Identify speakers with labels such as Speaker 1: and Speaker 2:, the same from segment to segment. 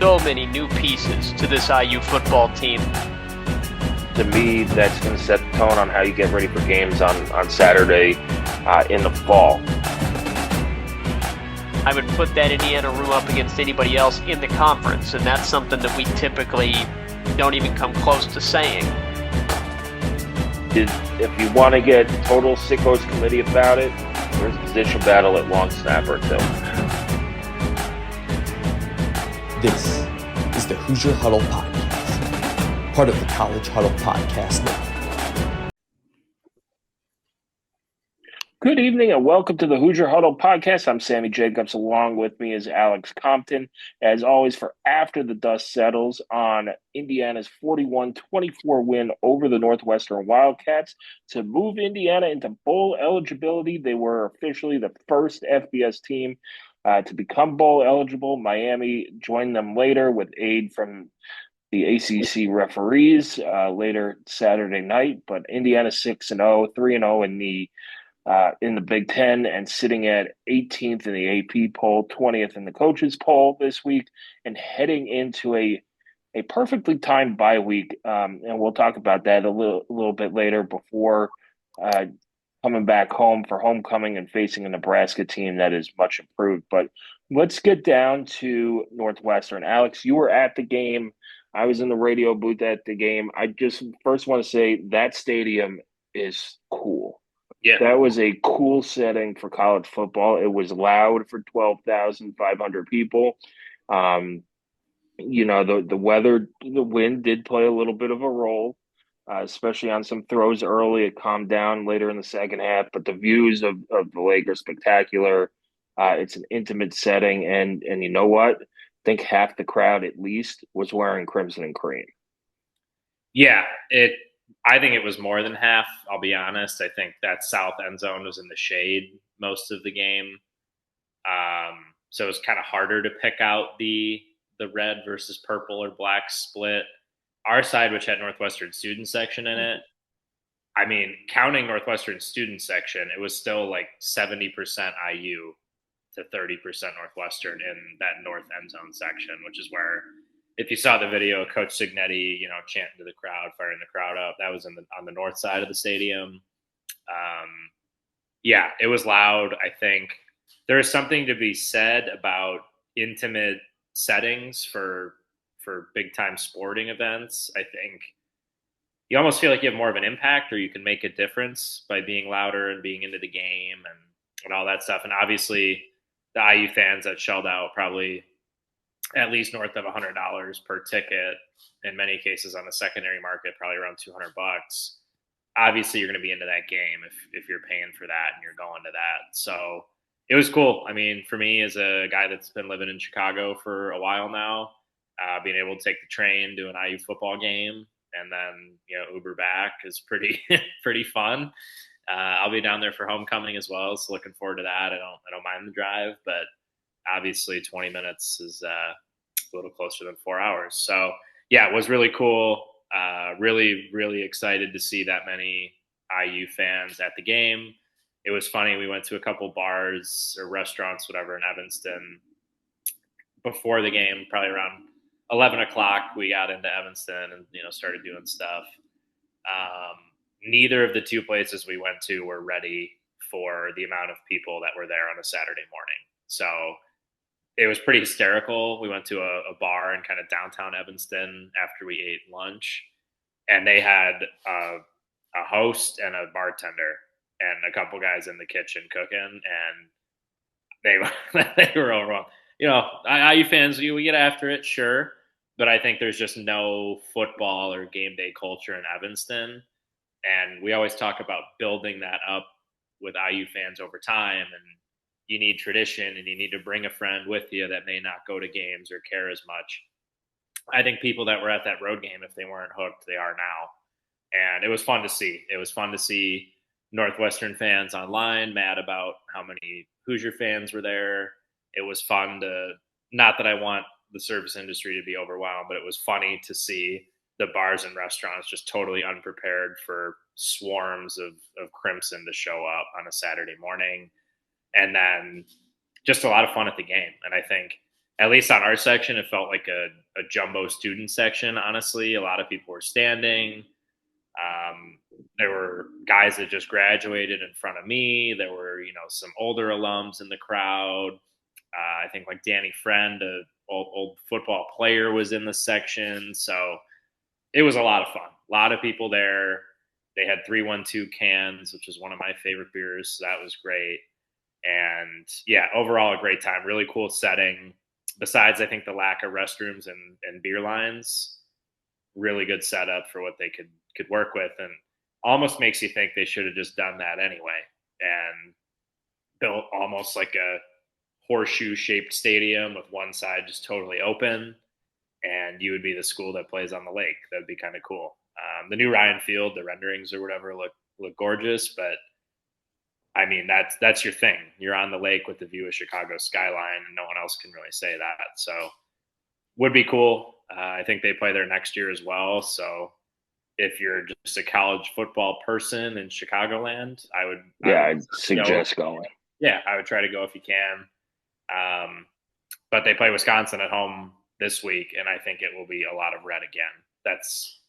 Speaker 1: so many new pieces to this IU football team.
Speaker 2: To me, that's going to set the tone on how you get ready for games on Saturday in the fall.
Speaker 1: I would put that Indiana room up against anybody else in the conference, and that's something that we typically don't even come close to saying.
Speaker 2: If you want to get total sickos committee about it, there's a position battle at long snapper too.
Speaker 3: This is the Hoosier Huddle Podcast, part of the College Huddle Podcast Network.
Speaker 2: Good evening and welcome to the Hoosier Huddle Podcast. I'm Sammy Jacobs. Along with me is Alex Compton. As always, for After the Dust Settles on Indiana's 41-24 win over the Northwestern Wildcats to move Indiana into bowl eligibility. They were officially the first FBS team to become bowl eligible. Miami joined them later with aid from the ACC referees later Saturday night. But Indiana 6-0, 3-0 in the Big Ten, and sitting at 18th in the AP poll, 20th in the coaches poll this week, and heading into a perfectly timed bye week. And we'll talk about that a little bit later before coming back home for homecoming and facing a Nebraska team that is much improved. But let's get down to Northwestern. Alex, you were at the game. I was in the radio booth at the game. I just first want to say that stadium is cool.
Speaker 4: Yeah,
Speaker 2: that was a cool setting for college football. It was loud for 12,500 people. The weather, the wind did play a little bit of a role, especially on some throws early. It calmed down later in the second half, but the views of the lake are spectacular. It's an intimate setting, and you know what? I think half the crowd at least was wearing crimson and cream.
Speaker 4: Yeah, I think it was more than half, I'll be honest. I think that south end zone was in the shade most of the game. So it was kind of harder to pick out the red versus purple or black split. Our side, which had Northwestern student section in it, I mean, counting Northwestern student section, it was still like 70% IU to 30% Northwestern in that north end zone section, which is where, if you saw the video, Coach Signetti, chanting to the crowd, firing the crowd up, that was on the north side of the stadium. Yeah, it was loud. I think there is something to be said about intimate settings for big time sporting events. I think you almost feel like you have more of an impact, or you can make a difference by being louder and being into the game and all that stuff. And obviously the IU fans that shelled out probably at least north of $100 per ticket, in many cases on the secondary market, probably around $200. Obviously, you're going to be into that game if you're paying for that and you're going to that. So it was cool. I mean, for me, as a guy that's been living in Chicago for a while now, being able to take the train to an IU football game and then Uber back is pretty pretty fun. I'll be down there for homecoming as well, so looking forward to that. I don't mind the drive, but obviously 20 minutes is a little closer than 4 hours. So yeah, it was really cool. Really, really excited to see that many IU fans at the game. It was funny. We went to a couple bars or restaurants, whatever, in Evanston before the game, probably around 11 o'clock. We got into Evanston and, started doing stuff. Neither of the two places we went to were ready for the amount of people that were there on a Saturday morning. So it was pretty hysterical. We went to a bar in kind of downtown Evanston after we ate lunch, and they had a host and a bartender and a couple guys in the kitchen cooking, and they were overwhelmed. IU fans, we get after it, sure, but I think there's just no football or game day culture in Evanston, and we always talk about building that up with IU fans over time, and you need tradition, and you need to bring a friend with you that may not go to games or care as much. I think people that were at that road game, if they weren't hooked, they are now. And it was fun to see. It was fun to see Northwestern fans online mad about how many Hoosier fans were there. It was fun to, not that I want the service industry to be overwhelmed, but it was funny to see the bars and restaurants just totally unprepared for swarms of crimson to show up on a Saturday morning. And then just a lot of fun at the game. And I think at least on our section, it felt like a jumbo student section. Honestly, a lot of people were standing. There were guys that just graduated in front of me. There were, some older alums in the crowd. I think like Danny Friend, a old football player, was in the section. So it was a lot of fun. A lot of people there. They had 312 cans, which is one of my favorite beers. So that was great. And yeah, overall a great time. Really cool setting. Besides, I think the lack of restrooms and beer lines, really good setup for what they could work with, and almost makes you think they should have just done that anyway and built almost like a horseshoe shaped stadium with one side just totally open, and you would be the school that plays on the lake. That'd be kind of cool. The new Ryan Field, the renderings or whatever look gorgeous, but I mean that's your thing. You're on the lake with the view of Chicago skyline, and no one else can really say that. So would be cool. I think they play there next year as well. So if you're just a college football person in Chicagoland, I'd
Speaker 2: suggest going.
Speaker 4: Yeah, I would try to go if you can. But they play Wisconsin at home this week, and I think it will be a lot of red again. That's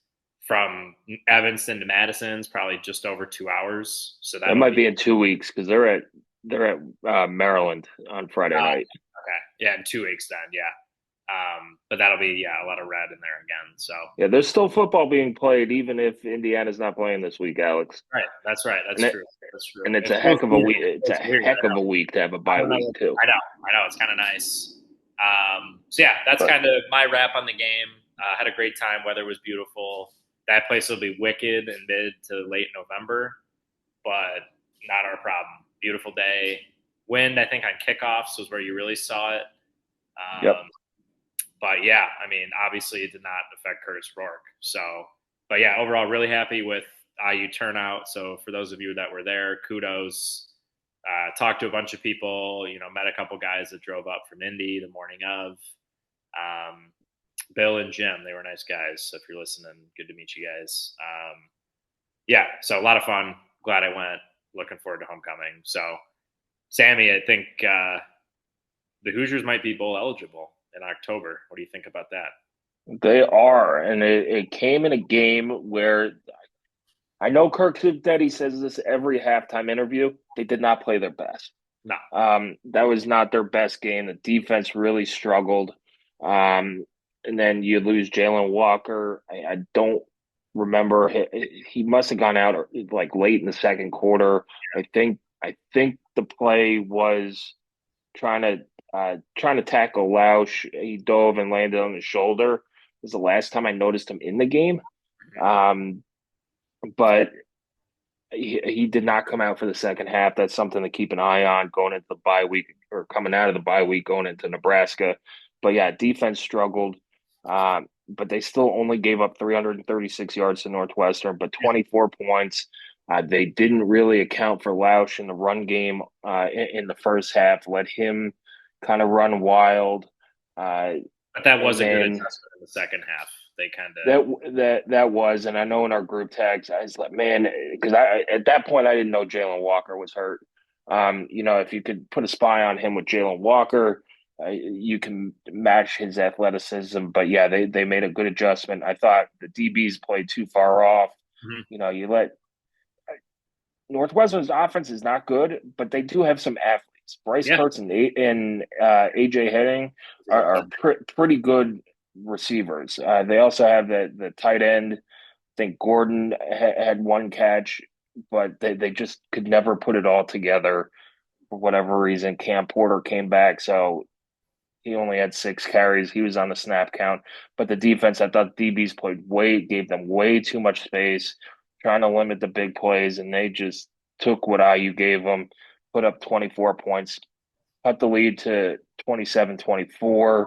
Speaker 4: from Evanston to Madison's probably just over 2 hours. So that
Speaker 2: might be in 2 weeks because they're at Maryland on Friday night.
Speaker 4: Okay, yeah, in 2 weeks then, yeah. But that'll be a lot of red in there again. So
Speaker 2: yeah, there's still football being played even if Indiana's not playing this week, Alex.
Speaker 4: Right, that's true. That's true.
Speaker 2: And it's a heck of a week. It's a heck of a week to have a bye week too.
Speaker 4: I know. It's kind of nice. So yeah, that's kind of my wrap on the game. Had a great time. Weather was beautiful. That place will be wicked in mid to late November, but not our problem. Beautiful day. Wind, I think on kickoffs was where you really saw it.
Speaker 2: Yep.
Speaker 4: But yeah, I mean, obviously it did not affect Curtis Rourke. So, but yeah, overall really happy with IU turnout. So for those of you that were there, kudos. Talked to a bunch of people, met a couple guys that drove up from Indy the morning of. Bill and Jim, they were nice guys. So if you're listening, good to meet you guys. Yeah, so a lot of fun. Glad I went. Looking forward to homecoming. So, Sammy, I think the Hoosiers might be bowl eligible in October. What do you think about that?
Speaker 2: They are, and it came in a game where I know Kirk Civittati says this every halftime interview. They did not play their best.
Speaker 4: No.
Speaker 2: That was not their best game. The defense really struggled. And then you lose Jalen Walker. I don't remember. He must have gone out like late in the second quarter. I think the play was trying to tackle Lausch. He dove and landed on his shoulder. This is the last time I noticed him in the game. But he did not come out for the second half. That's something to keep an eye on going into the bye week or coming out of the bye week going into Nebraska. But yeah, defense struggled. But they still only gave up 336 yards to Northwestern, but 24 points. They didn't really account for Lausch in the run game in the first half, let him kind of run wild.
Speaker 4: But that was a good adjustment in the second half. They kind of
Speaker 2: that was, and I know in our group text, I was like, man, because at that point I didn't know Jalen Walker was hurt. If you could put a spy on him with Jalen Walker, you can match his athleticism. But yeah, they made a good adjustment. I thought the DBs played too far off. Mm-hmm. You let Northwestern's offense is not good, but they do have some athletes. Bryce Kurtz and AJ Heading are pretty good receivers. They also have the tight end. I think Gordon had one catch, but they just could never put it all together for whatever reason. Cam Porter came back, so he only had 6 carries. He was on the snap count. But the defense, I thought DBs gave them way too much space, trying to limit the big plays, and they just took what IU gave them, put up 24 points, cut the lead to 27-24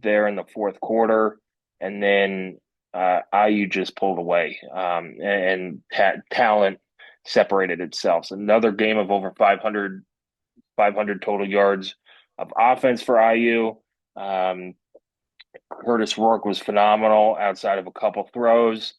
Speaker 2: there in the fourth quarter, and then IU just pulled away, and talent separated itself. So another game of over 500 total yards of offense for IU. Curtis Rourke was phenomenal outside of a couple throws.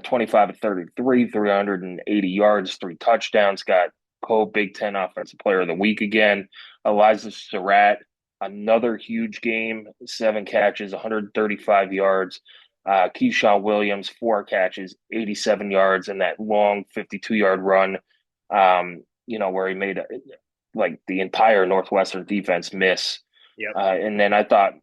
Speaker 2: 25 of 33, 380 yards, 3 touchdowns. Got co-Big Ten Offensive Player of the Week again. Elijah Surratt another huge game, 7 catches, 135 yards. Keyshawn Williams, 4 catches, 87 yards, and that long 52-yard run, where he made like the entire Northwestern defense miss.
Speaker 4: Yep.
Speaker 2: And then I thought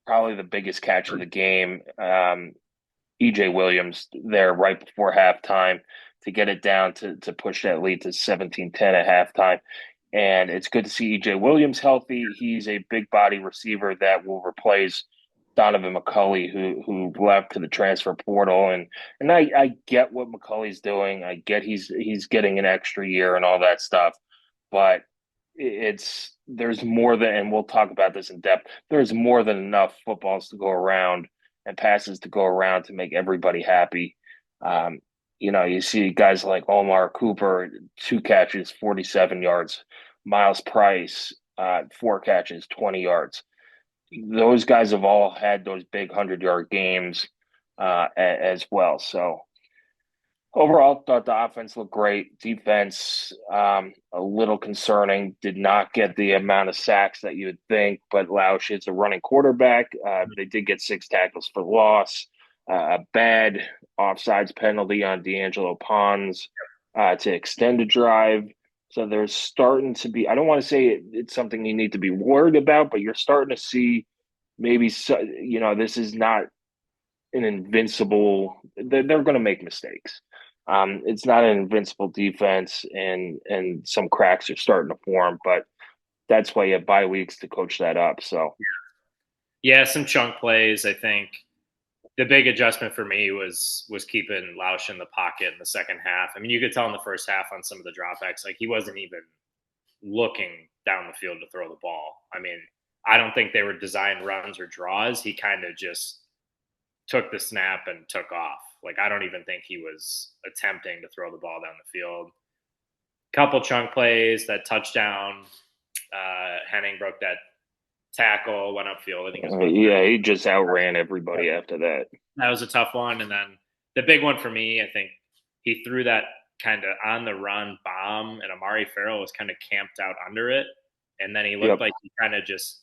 Speaker 2: probably the biggest catch of the game, EJ Williams there right before halftime to get it down to push that lead to 17-10 at halftime. And it's good to see EJ Williams healthy. He's a big body receiver that will replace Donovan McCulley, who left to the transfer portal. And I get what McCulley's doing. I get he's getting an extra year and all that stuff. But there's more than, and we'll talk about this in depth, there's more than enough footballs to go around and passes to go around to make everybody happy. You see guys like Omar Cooper, 2 catches, 47 yards. Miles Price, 4 catches, 20 yards. Those guys have all had those big 100-yard games as well. So overall, thought the offense looked great. Defense, a little concerning. Did not get the amount of sacks that you would think, but Lausch is a running quarterback. They did get 6 tackles for loss. A bad offsides penalty on D'Angelo Pons to extend a drive. So there's starting to be, I don't want to say it's something you need to be worried about, but you're starting to see maybe, this is not an invincible, they're going to make mistakes. It's not an invincible defense, and some cracks are starting to form, but that's why you have bye weeks to coach that up. So,
Speaker 4: yeah, some chunk plays. I think the big adjustment for me was keeping Lausch in the pocket in the second half. I mean, you could tell in the first half on some of the dropbacks, like he wasn't even looking down the field to throw the ball. I mean, I don't think they were designed runs or draws. He kind of just took the snap and took off. Like, I don't even think he was attempting to throw the ball down the field. Couple chunk plays, that touchdown. Henning broke that tackle, went upfield. I think it was
Speaker 2: he just outran everybody after that.
Speaker 4: That was a tough one. And then the big one for me, I think he threw that kind of on the run bomb, and Amari Farrell was kind of camped out under it. And then he looked like he kind of just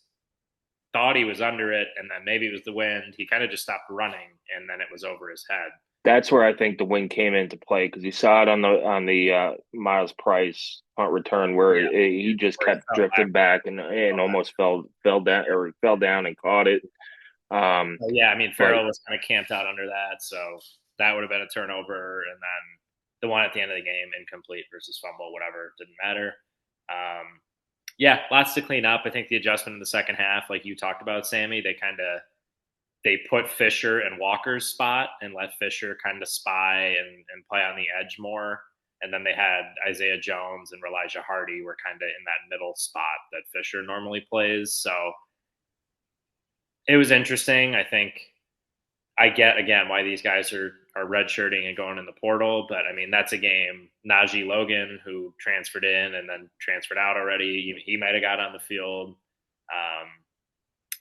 Speaker 4: thought he was under it, and then maybe it was the wind. He kind of just stopped running, and then it was over his head.
Speaker 2: That's where I think the wind came into play, because you saw it on the Miles Price punt return where he just kept drifting back and almost fell down and caught it.
Speaker 4: I mean, Farrell was kind of camped out under that, so that would have been a turnover, and then the one at the end of the game, incomplete versus fumble, whatever, didn't matter. Lots to clean up. I think the adjustment in the second half, like you talked about, Sammy, they put Fisher in Walker's spot and let Fisher kind of spy and play on the edge more. And then they had Isaiah Jones and Elijah Hardy were kind of in that middle spot that Fisher normally plays. So it was interesting. I think I get, again, why these guys are redshirting and going in the portal. But, I mean, that's a game. Najee Logan, who transferred in and then transferred out already, he might have got on the field.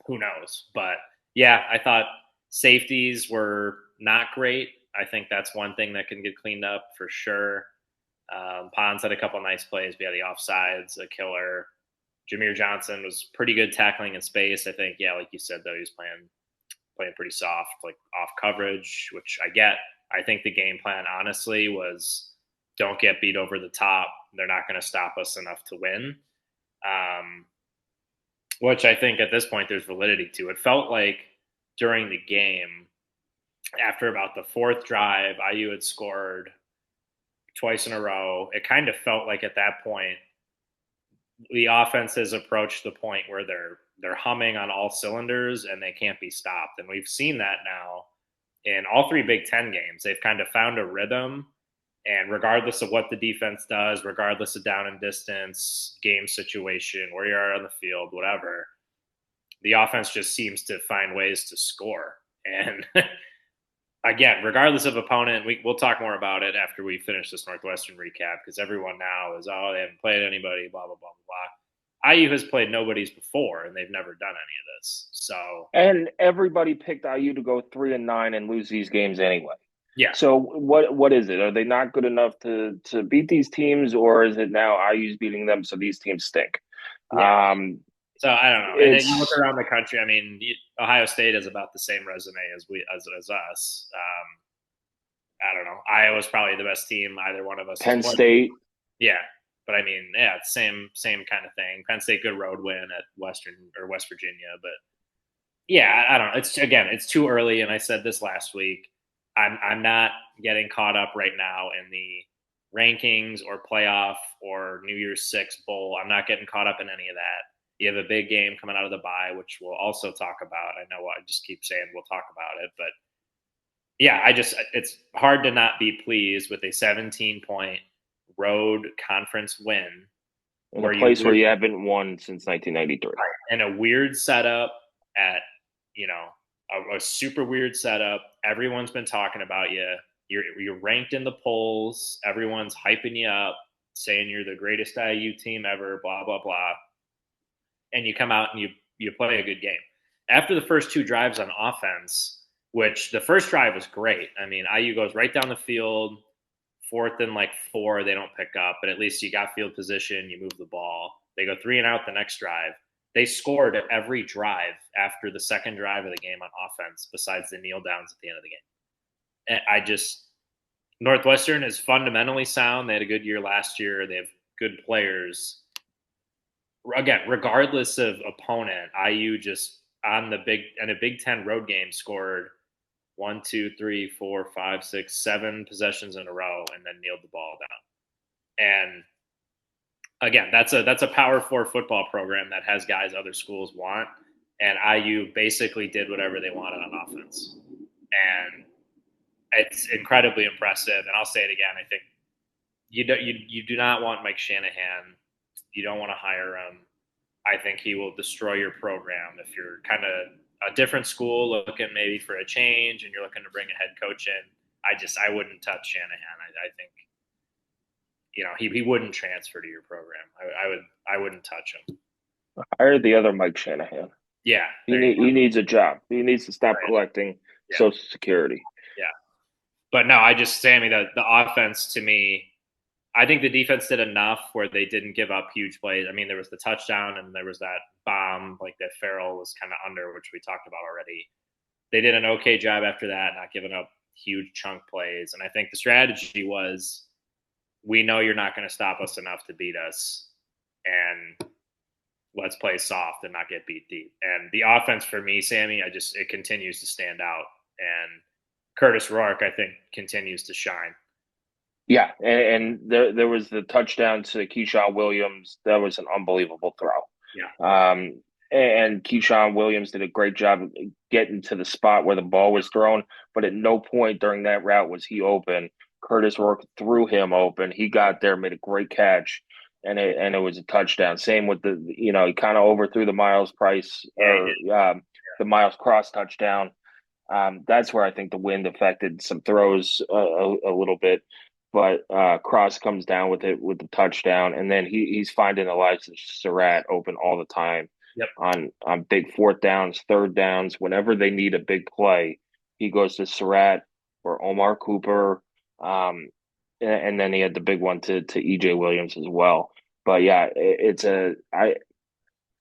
Speaker 4: Who knows? But, yeah, I thought safeties were not great. I think that's one thing that can get cleaned up for sure. Pons had a couple nice plays. We had the offsides, a killer. Jameer Johnson was pretty good tackling in space. I think, like you said, though, he was playing pretty soft, like off coverage, which I get. I think the game plan, honestly, was don't get beat over the top. They're not going to stop us enough to win. Which I think at this point there's validity to. It felt like during the game, after about the fourth drive, IU had scored twice in a row. It kind of felt like at that point the offense has approached the point where they're humming on all cylinders and they can't be stopped. And we've seen that now in all 3 Big Ten games. They've kind of found a rhythm, and regardless of what the defense does, regardless of down and distance, game situation, where you are on the field, whatever, the offense just seems to find ways to score. And again, regardless of opponent, we'll talk more about it after we finish this Northwestern recap, because everyone now is, they haven't played anybody, blah, blah, blah, blah. IU has played nobodies before, and they've never done any of this. So, and
Speaker 2: everybody picked IU to go 3-9 and lose these games anyway.
Speaker 4: Yeah.
Speaker 2: So what is it? Are they not good enough to beat these teams, or is it now IU's beating them, so these teams stink?
Speaker 4: Yeah. So I don't know. And then you look around the country. I mean, Ohio State has about the same resume as us. I don't know. Iowa's probably the best team either one of us.
Speaker 2: Penn State.
Speaker 4: Yeah, but I mean, yeah, same kind of thing. Penn State, good road win at West Virginia, but yeah, I don't know. It's too early, and I said this last week. I'm not getting caught up right now in the rankings or playoff or New Year's Six bowl. I'm not getting caught up in any of that. You have a big game coming out of the bye, which we'll also talk about. I know I just keep saying we'll talk about it, but yeah, it's hard to not be pleased with a 17-point road conference win
Speaker 2: in a place where you haven't won since 1993,
Speaker 4: and a weird setup at a super weird setup. Everyone's been talking about you. You're ranked in the polls. Everyone's hyping you up, saying you're the greatest IU team ever. Blah blah blah. And you come out and you play a good game. After the first two drives on offense, which the first drive was great. I mean, IU goes right down the field, 4th and 4. They don't pick up, but at least you got field position. You move the ball. They go 3 and out the next drive. They scored at every drive after the second drive of the game on offense, besides the kneel downs at the end of the game. And Northwestern is fundamentally sound. They had a good year last year. They have good players. Again, regardless of opponent, IU just in a Big Ten road game scored 1, 2, 3, 4, 5, 6, 7 possessions in a row and then kneeled the ball down. And again, that's a Power 4 football program that has guys other schools want, and IU basically did whatever they wanted on offense. And it's incredibly impressive. And I'll say it again, I think you do not want Mike Shanahan. You don't want to hire him. I think he will destroy your program if you're kind of a different school looking maybe for a change and you're looking to bring a head coach in. I wouldn't touch Shanahan. I think he wouldn't transfer to your program. I wouldn't touch him.
Speaker 2: Hire the other Mike Shanahan.
Speaker 4: Yeah,
Speaker 2: he needs a job. He needs to stop collecting Social Security.
Speaker 4: Yeah, but no, Sammy, the offense to me. I think the defense did enough where they didn't give up huge plays. I mean, there was the touchdown and there was that bomb, that Farrell was kind of under, which we talked about already. They did an okay job after that, not giving up huge chunk plays. And I think the strategy was, we know you're not going to stop us enough to beat us, and let's play soft and not get beat deep. And the offense for me, Sammy, it continues to stand out. And Curtis Rourke, I think, continues to shine.
Speaker 2: Yeah, and there was the touchdown to Keyshawn Williams. That was an unbelievable throw.
Speaker 4: Yeah.
Speaker 2: And Keyshawn Williams did a great job of getting to the spot where the ball was thrown, but at no point during that route was he open. Curtis Rourke threw him open. He got there, made a great catch, and it was a touchdown. Same with he kind of overthrew the Miles Price the Miles Cross touchdown. That's where I think the wind affected some throws a little bit. But Cross comes down with it with the touchdown, and then he's finding Elijah Surratt open all the time.
Speaker 4: Yep.
Speaker 2: On big 4th downs, 3rd downs, whenever they need a big play, he goes to Surratt or Omar Cooper, and then he had the big one to EJ Williams as well. But yeah,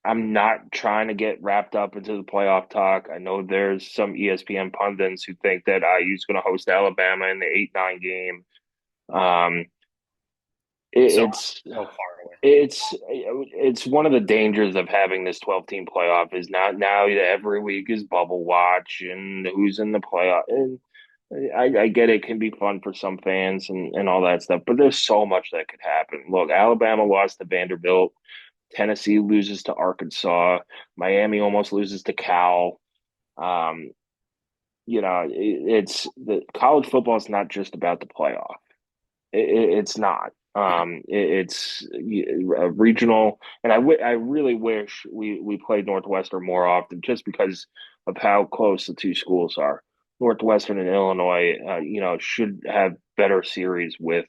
Speaker 2: I'm not trying to get wrapped up into the playoff talk. I know there's some ESPN pundits who think that IU's going to host Alabama in the 8-9 game. It's
Speaker 4: so far away.
Speaker 2: It's one of the dangers of having this 12-team playoff is now every week is bubble watch and who's in the playoff. And I get it can be fun for some fans and all that stuff, but there's so much that could happen. Look, Alabama lost to Vanderbilt. Tennessee loses to Arkansas. Miami almost loses to Cal. It's the college football is not just about the playoff. It's not. It's a regional, and I really wish we played Northwestern more often, just because of how close the two schools are. Northwestern and Illinois, should have better series with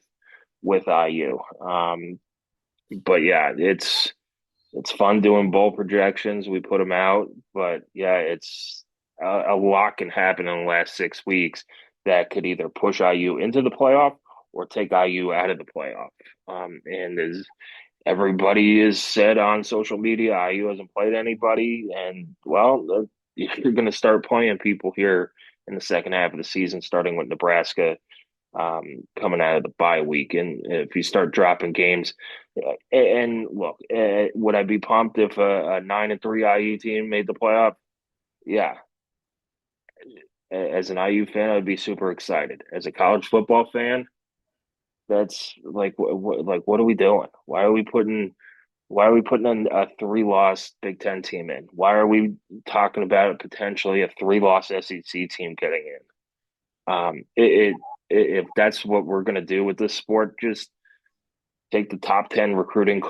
Speaker 2: IU. But yeah, it's fun doing bowl projections. We put them out, but yeah, it's a lot can happen in the last 6 weeks that could either push IU into the playoff or take IU out of the playoff. And everybody is said on social media IU hasn't played anybody, and well, you're going to start playing people here in the second half of the season, starting with Nebraska coming out of the bye week. And if you start dropping games, and look, would I be pumped if a 9-3 IU team made the playoff? Yeah. As an IU fan, I'd be super excited. As a college football fan, that's like, what are we doing? Why are we putting a three-loss Big Ten team in? Why are we talking about potentially a three-loss SEC team getting in? If that's what we're going to do with this sport, just take the top 10 recruiting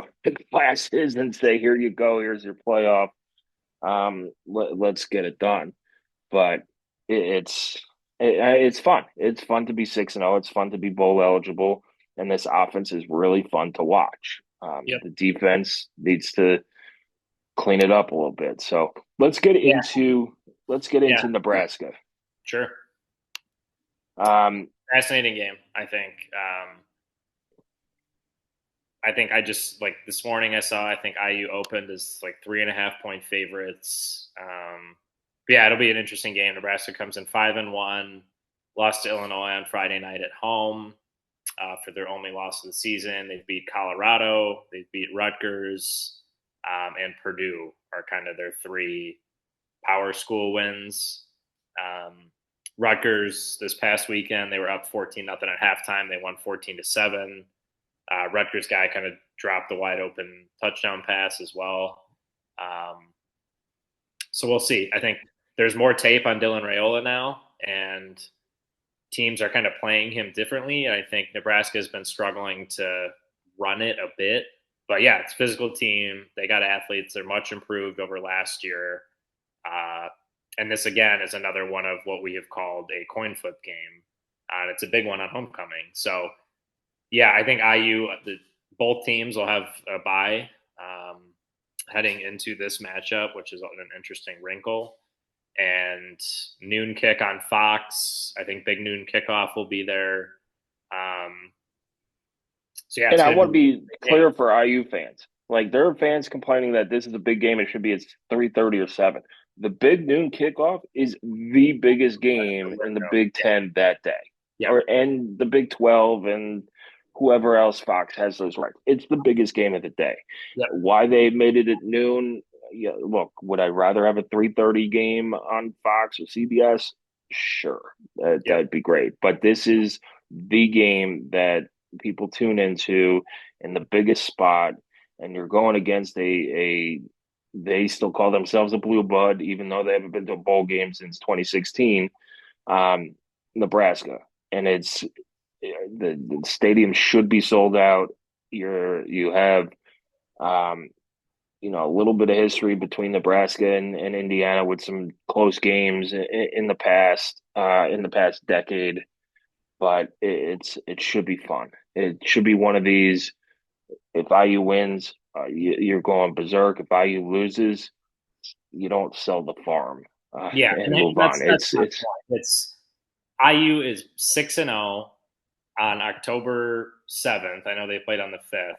Speaker 2: classes and say, here you go, here's your playoff. Let's get it done. But it's fun. It's fun to be 6-0. It's fun to be bowl eligible, and this offense is really fun to watch.
Speaker 4: Yep.
Speaker 2: The defense needs to clean it up a little bit. So let's get into Nebraska.
Speaker 4: Sure. Fascinating game, I think. I just like this morning I think IU opened as like 3.5-point favorites. Yeah, it'll be an interesting game. Nebraska comes in 5-1, lost to Illinois on Friday night at home for their only loss of the season. They beat Colorado, they beat Rutgers, and Purdue are kind of their three power school wins. Rutgers this past weekend, they were up 14-0 at halftime. They won 14-7. Rutgers guy kind of dropped the wide open touchdown pass as well. So we'll see. I think there's more tape on Dylan Raiola now, and teams are kind of playing him differently. I think Nebraska has been struggling to run it a bit. But yeah, it's a physical team. They got athletes. They're much improved over last year. And this, again, is another one of what we have called a coin flip game. And it's a big one on homecoming. So, yeah, I think both teams will have a bye heading into this matchup, which is an interesting wrinkle. And noon kick on Fox. I think big noon kickoff will be there. So yeah,
Speaker 2: and I want to be clear for IU fans. Like, there are fans complaining that this is a big game. It should be at 3:30 or 7. The big noon kickoff is the biggest game in the Big Ten that day.
Speaker 4: Yeah.
Speaker 2: And the Big 12 and whoever else Fox has those rights. It's the biggest game of the day.
Speaker 4: Yeah.
Speaker 2: Why they made it at noon? Yeah, look, would I rather have a 3:30 game on Fox or CBS? Sure, that'd be great. But this is the game that people tune into in the biggest spot, and you're going against they still call themselves a blue blood, even though they haven't been to a bowl game since 2016, Nebraska. And it's the stadium should be sold out. You have a little bit of history between Nebraska and Indiana with some close games in the past decade, but it should be fun. It should be one of these. If IU wins, you're going berserk. If IU loses, you don't sell the farm. And move on.
Speaker 4: It's IU is 6-0 on October 7th. I know they played on the 5th.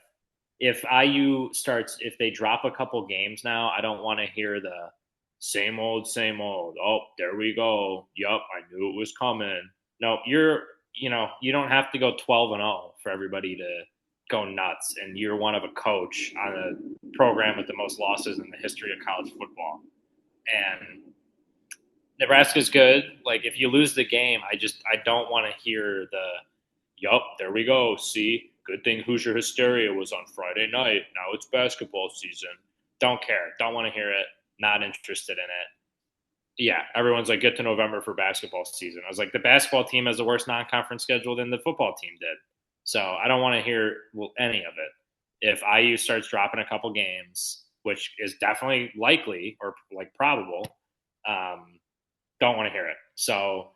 Speaker 4: If they drop a couple games now, I don't want to hear the same old. Oh, there we go. Yup, I knew it was coming. No, you don't have to go 12-0 for everybody to go nuts. And you're one of a coach on a program with the most losses in the history of college football. And Nebraska's good. Like, if you lose the game, I don't want to hear the, yup, there we go. See, good thing Hoosier hysteria was on Friday night. Now it's basketball season. Don't care. Don't want to hear it. Not interested in it. Yeah, everyone's like, get to November for basketball season. I was like, the basketball team has a worse non-conference schedule than the football team did. So I don't want to hear any of it. If IU starts dropping a couple games, which is definitely likely or like probable, don't want to hear it. So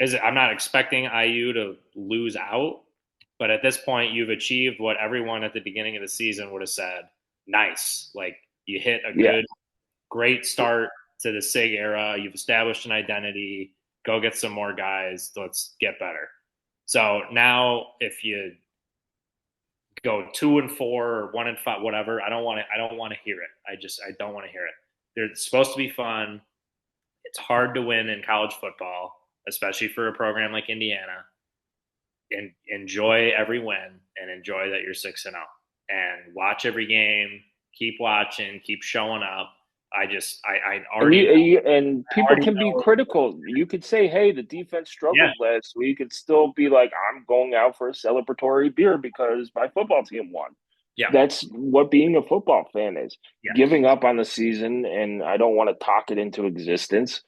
Speaker 4: I'm not expecting IU to lose out, but at this point, you've achieved what everyone at the beginning of the season would have said. Nice. Like, you hit a great start to the SIG era. You've established an identity. Go get some more guys. Let's get better. So now if you go 2-4 or 1-5, whatever. I don't want to hear it. I don't want to hear it. They're supposed to be fun. It's hard to win in college football, especially for a program like Indiana. And enjoy every win and enjoy that you're 6-0 and watch every game. Keep watching, keep showing up. I already
Speaker 2: and people can be
Speaker 4: know.
Speaker 2: critical. You could say, "Hey, the defense
Speaker 4: Yeah,
Speaker 2: struggled last week," and still be like, "I'm going out for a celebratory beer because my football team won."
Speaker 4: yeah,
Speaker 2: That's what being a football fan is.
Speaker 4: yeah.
Speaker 2: Giving up on the season, and I don't want to talk it into existence,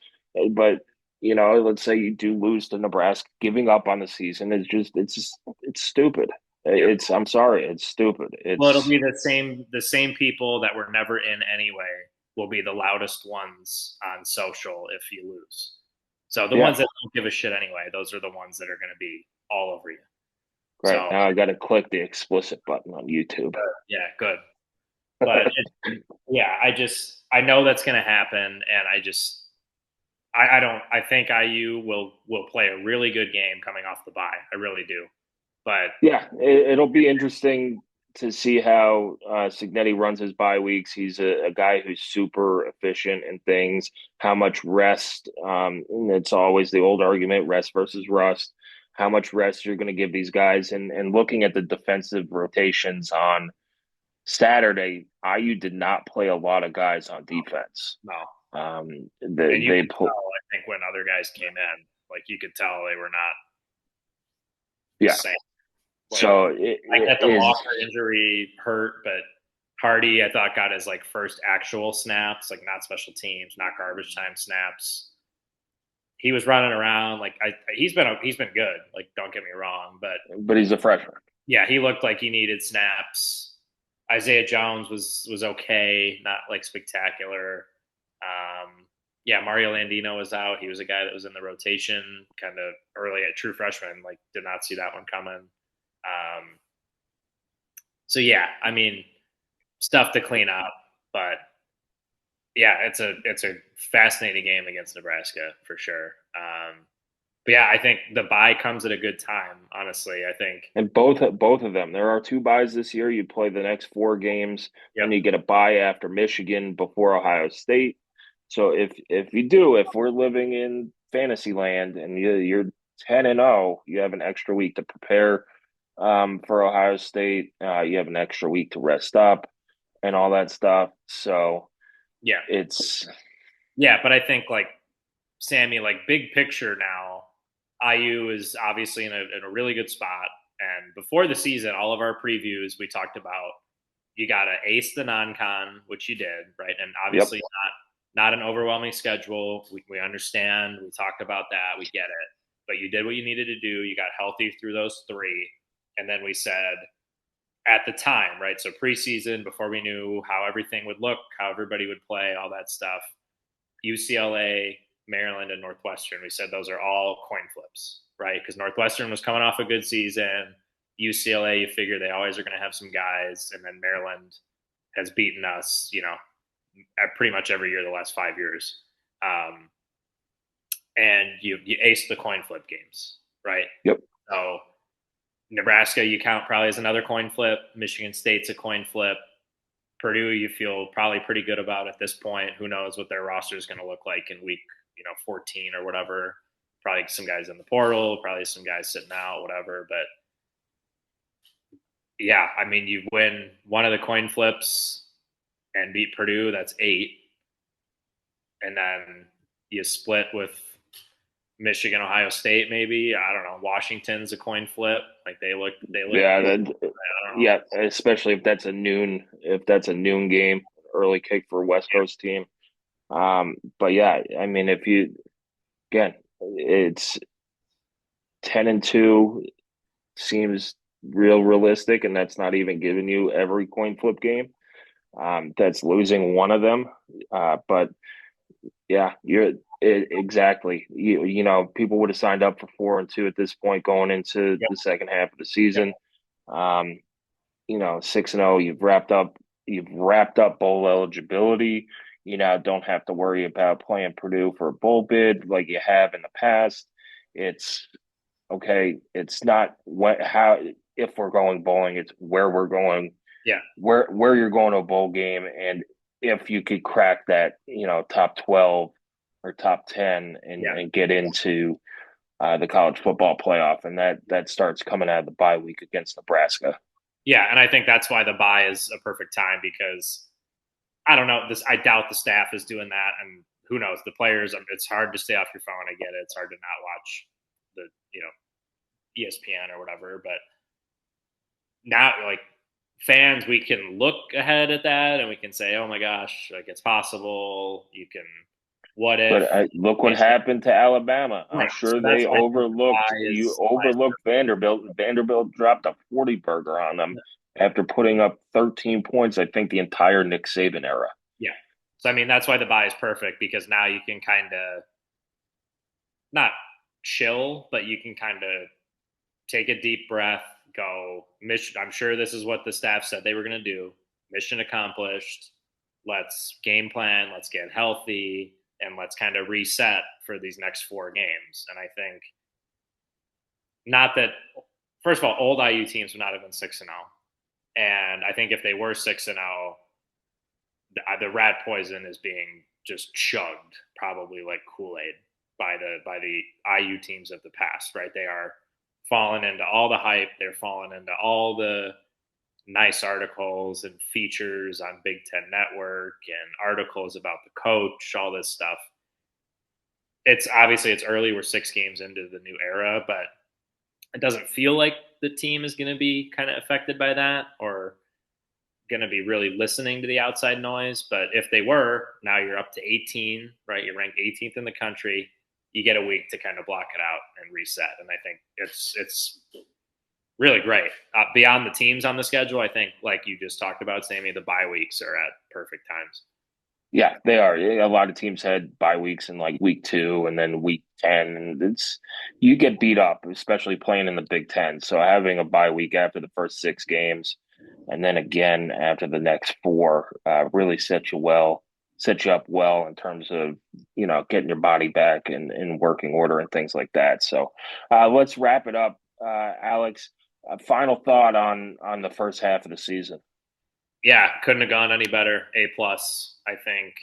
Speaker 2: but let's say you do lose to Nebraska, giving up on the season is it's stupid.
Speaker 4: Yeah.
Speaker 2: I'm sorry, it's stupid.
Speaker 4: Well, it'll
Speaker 2: It's
Speaker 4: be the same people that were never in anyway will be the loudest ones on social if you lose. So the
Speaker 2: yeah,
Speaker 4: ones that don't give a shit anyway, those are the ones that are going to be all over you.
Speaker 2: right.
Speaker 4: So
Speaker 2: Now I got to click the explicit button on YouTube.
Speaker 4: yeah, good. But yeah, I know that's going to happen, and I don't. I think IU will play a really good game coming off the bye. I really do. But
Speaker 2: Yeah, it'll be interesting to see how Signetti runs his bye weeks. He's a guy who's super efficient in things. How much rest? And it's always the old argument: rest versus rust. How much rest you're going to give these guys? And looking at the defensive rotations on Saturday, IU did not play a lot of guys on defense.
Speaker 4: no,
Speaker 2: They
Speaker 4: and you
Speaker 2: they
Speaker 4: could tell. I think when other guys came in, like you could tell they were not the
Speaker 2: yeah.
Speaker 4: same. Like
Speaker 2: So
Speaker 4: I
Speaker 2: it
Speaker 4: get the
Speaker 2: is
Speaker 4: Walker injury hurt, but Hardy I thought got his like first actual snaps, like not special teams, not garbage time snaps. He was running around like he's been good. Like don't get me wrong, but
Speaker 2: but he's a freshman.
Speaker 4: yeah, he looked like he needed snaps. Isaiah Jones was okay, not like spectacular. Yeah, Mario Landino was out. He was a guy that was in the rotation kind of early at true freshman. Like did not see that one coming. So yeah, I mean, stuff to clean up, but yeah, it's a fascinating game against Nebraska for sure. But yeah, I think the bye comes at a good time. Honestly, I think.
Speaker 2: And both of them. There are two byes this year. You play the next four games,
Speaker 4: Yep.
Speaker 2: and you get a bye after Michigan before Ohio State. So if we're living in fantasy land and you're 10-0, you have an extra week to prepare for Ohio State. You have an extra week to rest up and all that stuff. So
Speaker 4: Yeah,
Speaker 2: it's
Speaker 4: but I think like Sammy, like big picture now, IU is obviously in a really good spot. And before the season, all of our previews, we talked about you got to ace the non-con, which you did, right? And obviously
Speaker 2: yep.
Speaker 4: not an overwhelming schedule. We understand. We talked about that. We get it. But you did what you needed to do. You got healthy through those three. And then we said at the time, right? So preseason, before we knew how everything would look, how everybody would play, all that stuff, UCLA, Maryland, and Northwestern, we said those are all coin flips, right? Because Northwestern was coming off a good season. UCLA, you figure they always are going to have some guys. And then Maryland has beaten us, pretty much every year the last 5 years. And you ace the coin flip games, right?
Speaker 2: Yep.
Speaker 4: So Nebraska, you count probably as another coin flip. Michigan State's a coin flip. Purdue, you feel probably pretty good about at this point. Who knows what their roster is going to look like in week 14 or whatever. Probably some guys in the portal, probably some guys sitting out, whatever. But yeah, I mean, you win one of the coin flips and beat Purdue, that's 8. And then you split with Michigan, Ohio State, maybe. I don't know. Washington's a coin flip. Like they look.
Speaker 2: Yeah, especially if that's a noon game, early kick for a West Coast team. But yeah, I mean, it's 10-2 seems realistic, and that's not even giving you every coin flip game. That's losing one of them. But yeah, exactly. People would have signed up for 4-2 at this point going into the second half of the season. 6-0, you've wrapped up bowl eligibility. You now don't have to worry about playing Purdue for a bowl bid like you have in the past. It's okay. It's not if we're going bowling, it's where we're going,
Speaker 4: Yeah.
Speaker 2: where you're going to a bowl game, and if you could crack that, top 12 or top 10 and get into the college football playoff, and that starts coming out of the bye week against Nebraska.
Speaker 4: Yeah, and I think that's why the bye is a perfect time because I don't know this. I doubt the staff is doing that, and who knows the players. It's hard to stay off your phone. I get it. It's hard to not watch the ESPN or whatever. But now, like fans, we can look ahead at that and we can say, "Oh my gosh, like it's possible." You can. What if?
Speaker 2: But look what happened to Alabama. I'm
Speaker 4: Right.
Speaker 2: sure
Speaker 4: So
Speaker 2: they
Speaker 4: that's why I think the
Speaker 2: overlooked
Speaker 4: bye
Speaker 2: you
Speaker 4: is
Speaker 2: overlooked Vanderbilt. Vanderbilt dropped a 40 burger on them after putting up 13 points, I think, the entire Nick Saban era.
Speaker 4: yeah. So I mean, that's why the bye is perfect because now you can kind of not chill, but you can kind of take a deep breath, go, mission. I'm sure this is what the staff said they were going to do. Mission accomplished. Let's game plan. Let's get healthy and let's kind of reset for these next 4 games. And I think not that, first of all, old IU teams would not have been 6-0. And I think if they were 6-0, the rat poison is being just chugged, probably like Kool-Aid by the IU teams of the past, right? They are falling into all the hype. They're falling into all the nice articles and features on Big Ten Network and articles about the coach, all this stuff. It's obviously it's early. We're 6 games into the new era, but it doesn't feel like the team is going to be kind of affected by that or going to be really listening to the outside noise. But if they were, now you're up to 18, right? You're ranked 18th in the country. You get a week to kind of block it out and reset. And I think it's really great. Beyond the teams on the schedule, I think, like you just talked about, Sammy, the bye weeks are at perfect times.
Speaker 2: Yeah, they are. A lot of teams had bye weeks in like week 2 and then week 10. And you get beat up, especially playing in the Big Ten. So having a bye week after the first 6 games and then again after the next 4 really sets you up well in terms of, getting your body back in working order and things like that. So let's wrap it up. Alex, final thought on the first half of the season.
Speaker 4: Yeah, couldn't have gone any better. A+. I think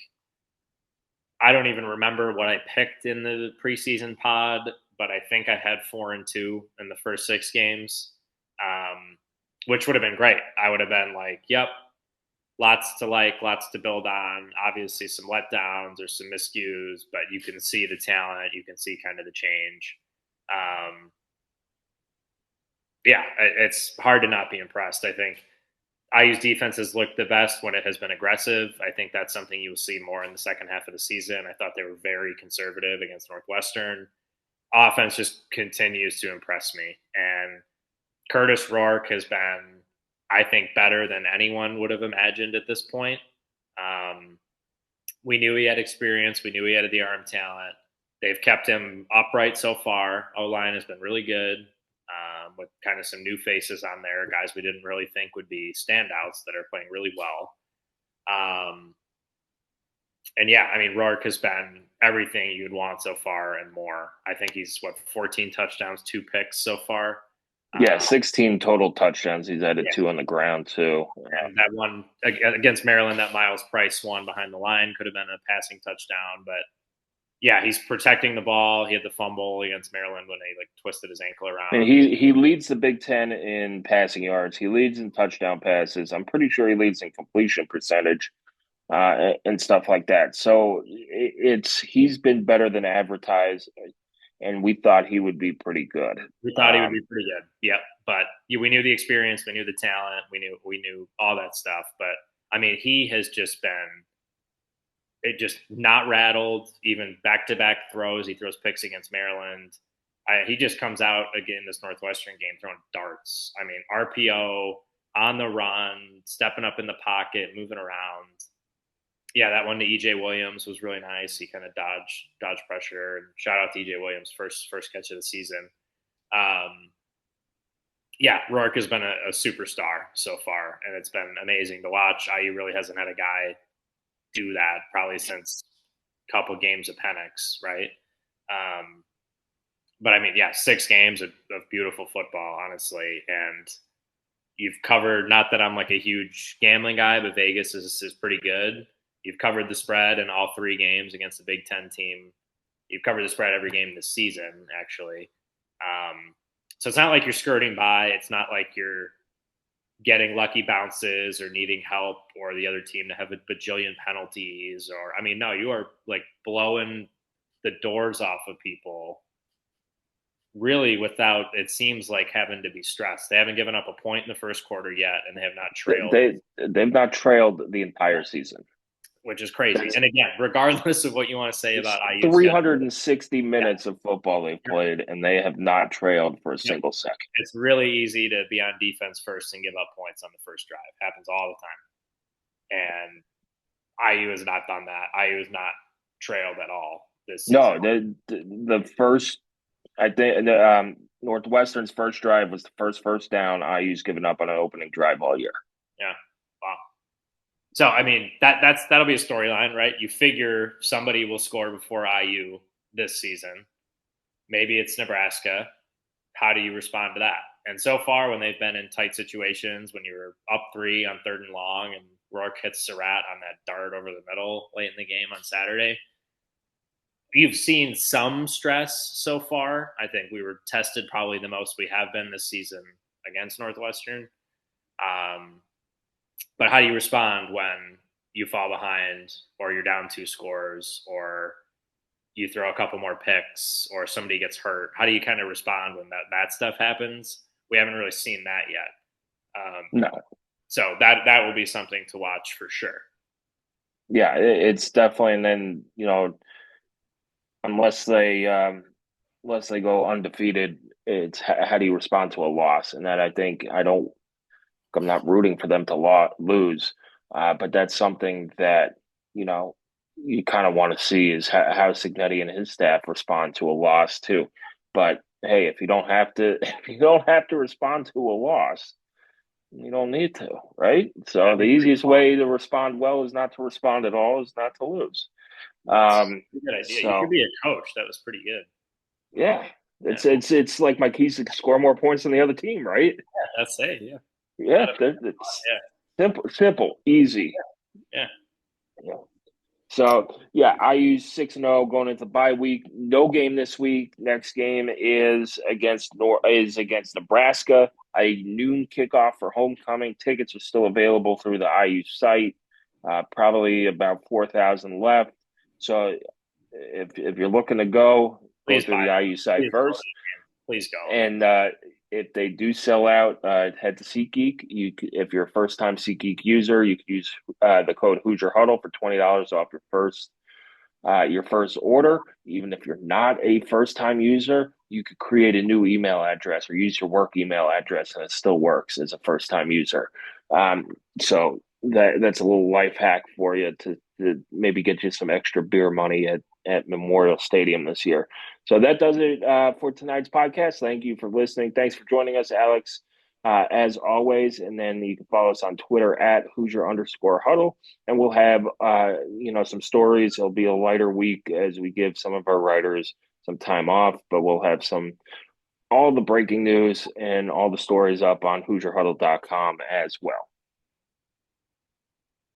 Speaker 4: I don't even remember what I picked in the preseason pod, but I think I had 4-2 in the first 6 games, which would have been great. I would have been like, yep, lots to build on. Obviously some letdowns or some miscues, but you can see the talent. You can see kind of the change. Yeah, it's hard to not be impressed. I think IU's defense has looked the best when it has been aggressive. I think that's something you will see more in the second half of the season. I thought they were very conservative against Northwestern. Offense just continues to impress me. And Curtis Rourke has been, I think, better than anyone would have imagined at this point. We knew he had experience. We knew he had the arm talent. They've kept him upright so far. O-line has been really good. With kind of some new faces on there, guys we didn't really think would be standouts that are playing really well. And yeah, I mean, Rourke has been everything you'd want so far and more. I think he's 14 touchdowns, 2 picks so far.
Speaker 2: Yeah, 16 total touchdowns. He's added 2 on the ground too.
Speaker 4: And that one against Maryland, that Miles Price one behind the line could have been a passing touchdown, but yeah, he's protecting the ball. He had the fumble against Maryland when he twisted his ankle around.
Speaker 2: And he leads the Big Ten in passing yards. He leads in touchdown passes. I'm pretty sure he leads in completion percentage and stuff like that. So he's been better than advertised, and we thought he would be pretty good.
Speaker 4: We thought he would be pretty good. Yep, but we knew the experience, we knew the talent, we knew all that stuff. But I mean, he has just been. It just not rattled, even back-to-back throws. He throws picks against Maryland. He just comes out again this Northwestern game throwing darts. I mean, RPO, on the run, stepping up in the pocket, moving around. Yeah, that one to EJ Williams was really nice. He kind of dodged pressure. And shout out to EJ Williams, first catch of the season. Yeah, Rourke has been a superstar so far, and it's been amazing to watch. IU really hasn't had a guy do that probably since a couple games of Penix, right? but I mean, yeah, 6 games of beautiful football, honestly. And you've covered, not that I'm like a huge gambling guy, but Vegas is pretty good. You've covered the spread in all 3 games against the Big Ten team. You've covered the spread every game this season, actually. So it's not like you're skirting by. It's not like you're getting lucky bounces or needing help or the other team to have a bajillion penalties. Or, I mean, no, you are like blowing the doors off of people really without, it seems like, having to be stressed. They haven't given up a point in the first quarter yet, and they have not trailed.
Speaker 2: They've not trailed the entire season,
Speaker 4: which is crazy. And again, regardless of what you want to say about IU,
Speaker 2: 360 minutes of football they've played, and they have not trailed for a single second.
Speaker 4: It's really easy to be on defense first and give up points on the first drive. Happens all the time. And IU has not done that. IU has not trailed at all this season.
Speaker 2: No, the first, I think, Northwestern's first drive was the first down IU's given up on an opening drive all year.
Speaker 4: Yeah. Wow. So, I mean, that'll be a storyline, right? You figure somebody will score before IU this season. Maybe it's Nebraska. How do you respond to that? And so far, when they've been in tight situations, when you're up 3 on 3rd and long and Rourke hits Surratt on that dart over the middle late in the game on Saturday, you've seen some stress so far. I think we were tested probably the most we have been this season against Northwestern. But how do you respond when you fall behind or you're down 2 scores or you throw a couple more picks or somebody gets hurt? How do you kind of respond when that stuff happens? We haven't really seen that yet.
Speaker 2: No.
Speaker 4: So that will be something to watch for sure.
Speaker 2: Yeah, it's definitely, and then, unless they go undefeated, it's how do you respond to a loss? And that I'm not rooting for them to lose, but that's something that you kind of want to see is how Signetti and his staff respond to a loss too. But hey, if you don't have to respond to a loss, you don't need to, right? So the easiest way to respond well is not to respond at all, is not to lose.
Speaker 4: Good idea. So, you could be a coach. That was pretty good.
Speaker 2: Yeah. It's like my keys to score more points than the other team, right?
Speaker 4: Yeah, that's it. Yeah.
Speaker 2: Yeah, it's simple, easy.
Speaker 4: Yeah.
Speaker 2: So I use 6-0 going into bye week. No game this week. Next game is against Nebraska. A noon kickoff for homecoming. Tickets are still available through the IU site. Probably about 4,000 left. So if you're looking to go through the IU site first.
Speaker 4: Please go.
Speaker 2: And if they do sell out, head to SeatGeek. If you're a first-time SeatGeek user, you can use the code Hoosier Huddle for $20 off your first order. Even if you're not a first-time user, you could create a new email address or use your work email address, and it still works as a first-time user. So that's a little life hack for you to maybe get you some extra beer money at Memorial Stadium this year. So that does it for tonight's podcast. Thank you for listening. Thanks for joining us, Alex, as always. And then you can follow us on Twitter at Hoosier_Huddle. And we'll have, some stories. It'll be a lighter week as we give some of our writers some time off, but we'll have all the breaking news and all the stories up on HoosierHuddle.com as well.